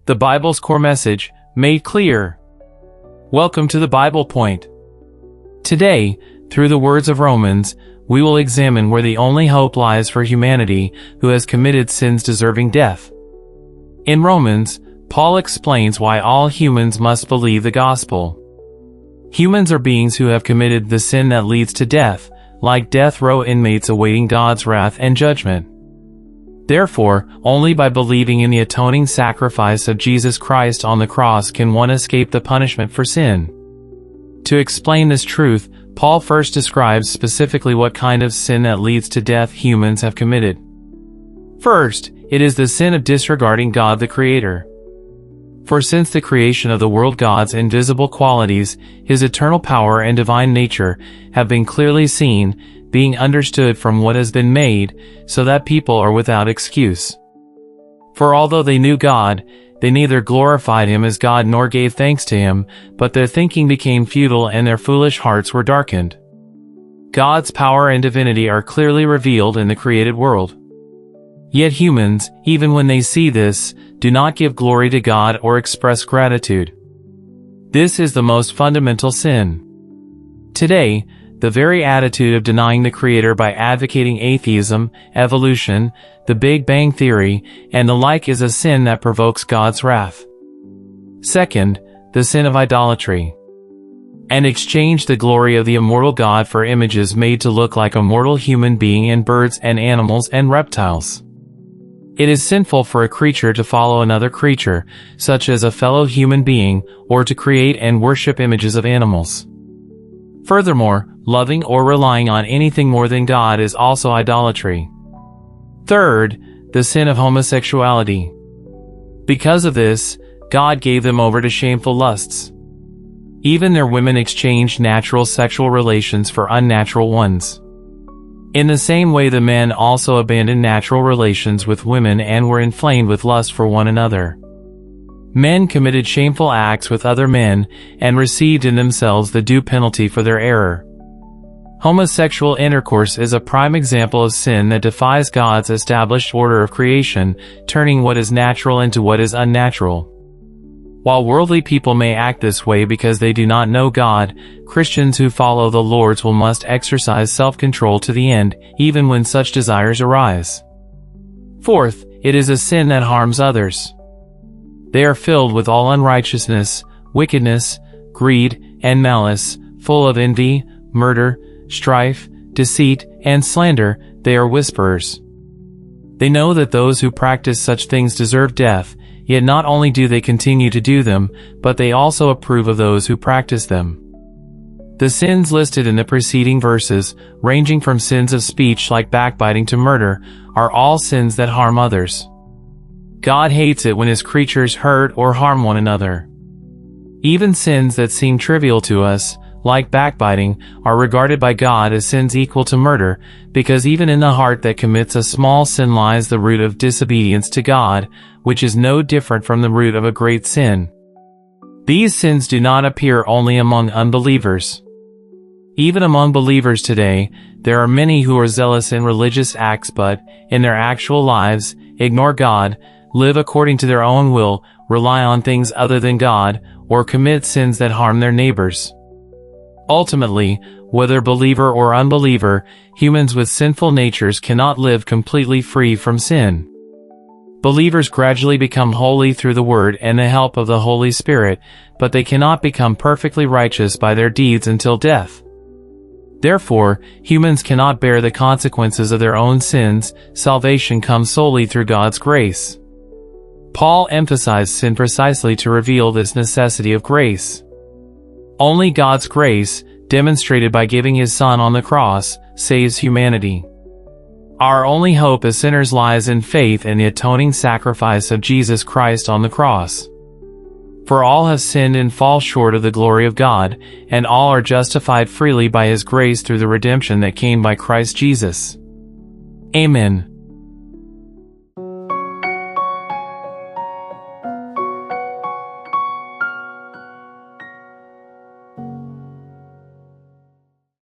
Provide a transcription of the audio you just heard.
The Bible's core message, made clear. Welcome to the Bible Point. Today, through the words of Romans, we will examine where the only hope lies for humanity who has committed sins deserving death. In Romans, Paul explains why all humans must believe the gospel. Humans are beings who have committed the sin that leads to death, like death row inmates awaiting God's wrath and judgment. Therefore, only by believing in the atoning sacrifice of Jesus Christ on the cross can one escape the punishment for sin. To explain this truth, Paul first describes specifically what kind of sin that leads to death humans have committed. First, it is the sin of disregarding God the Creator. For since the creation of the world, God's invisible qualities, His eternal power and divine nature, have been clearly seen, being understood from what has been made, so that people are without excuse. For although they knew God, they neither glorified Him as God nor gave thanks to Him, but their thinking became futile and their foolish hearts were darkened. God's power and divinity are clearly revealed in the created world. Yet humans, even when they see this, do not give glory to God or express gratitude. This is the most fundamental sin. Today, the very attitude of denying the Creator by advocating atheism, evolution, the Big Bang Theory, and the like is a sin that provokes God's wrath. Second, the sin of idolatry. And exchange the glory of the immortal God for images made to look like a mortal human being in birds and animals and reptiles. It is sinful for a creature to follow another creature, such as a fellow human being, or to create and worship images of animals. Furthermore, loving or relying on anything more than God is also idolatry. Third, the sin of homosexuality. Because of this, God gave them over to shameful lusts. Even their women exchanged natural sexual relations for unnatural ones. In the same way, the men also abandoned natural relations with women and were inflamed with lust for one another. Men committed shameful acts with other men and received in themselves the due penalty for their error. Homosexual intercourse is a prime example of sin that defies God's established order of creation, turning what is natural into what is unnatural. While worldly people may act this way because they do not know God, Christians who follow the Lord's will must exercise self-control to the end, even when such desires arise. Fourth, it is a sin that harms others. They are filled with all unrighteousness, wickedness, greed, and malice, full of envy, murder, strife, deceit, and slander. They are whisperers. They know that those who practice such things deserve death, yet not only do they continue to do them, but they also approve of those who practice them. The sins listed in the preceding verses, ranging from sins of speech like backbiting to murder, are all sins that harm others. God hates it when His creatures hurt or harm one another. Even sins that seem trivial to us, like backbiting, are regarded by God as sins equal to murder, because even in the heart that commits a small sin lies the root of disobedience to God, which is no different from the root of a great sin. These sins do not appear only among unbelievers. Even among believers today, there are many who are zealous in religious acts but, in their actual lives, ignore God, live according to their own will, rely on things other than God, or commit sins that harm their neighbors. Ultimately, whether believer or unbeliever, humans with sinful natures cannot live completely free from sin. Believers gradually become holy through the Word and the help of the Holy Spirit, but they cannot become perfectly righteous by their deeds until death. Therefore, humans cannot bear the consequences of their own sins. Salvation comes solely through God's grace. Paul emphasized sin precisely to reveal this necessity of grace. Only God's grace, demonstrated by giving His Son on the cross, saves humanity. Our only hope as sinners lies in faith in the atoning sacrifice of Jesus Christ on the cross. For all have sinned and fall short of the glory of God, and all are justified freely by His grace through the redemption that came by Christ Jesus. Amen.